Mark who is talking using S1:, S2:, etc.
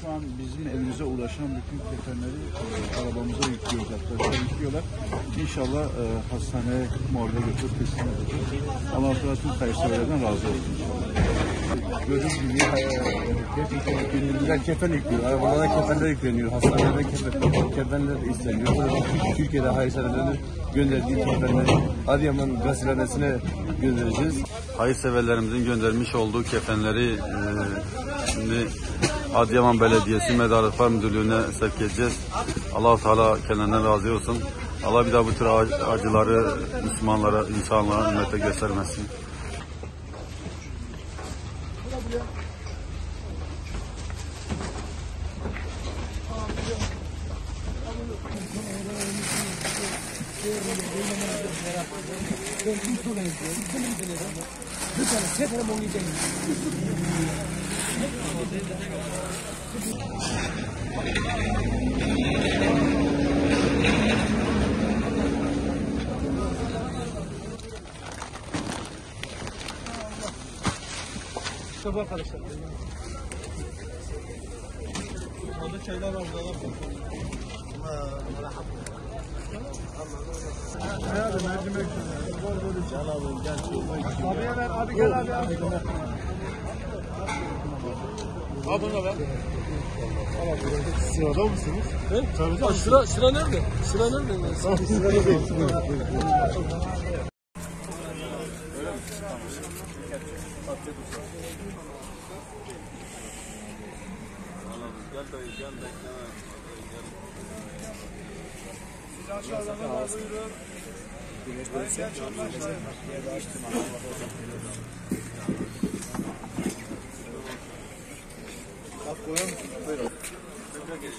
S1: Şu an bizim elimize ulaşan bütün kefenleri arabamıza yüklüyoruz. Arkadaşlar yüklüyorlar. İnşallah hastaneye morga götürüp teslim edeceğiz. Allah tüm hayırseverlerden razı olsun inşallah.
S2: Gördüğünüz gibi gerçekten gönüllüler kefen yüklüyor. Arabalara kefenler yükleniyor. Hastanelerde kefenler isteniyor. Türkiye'de hayırseverlerin gönderdiği kefenleri Adıyaman gazihanesine göndereceğiz.
S3: Hayırseverlerimizin göndermiş olduğu kefenleri şimdi Adıyaman Belediyesi Medarlıklar Müdürlüğü'ne sevk edeceğiz. Allah-u Teala kendilerinden razı olsun. Allah bir daha bu tür acıları Müslümanlara, insanlara, ümmete göstermesin.
S4: Sabah arkadaşlar. Orada çaylar var, Abi mercimek Can abi gel. Abiye ver, abi gel abi. Abi buna ver. Sırada mısınız? Sıra nerede? Sıra nerede? Sırada değil.
S3: Gel dayı, gel bekleme.
S4: Aşağıdan da buyurun. Gel çorba. Bak koyar mısın? Buyurun. Tekrar geç.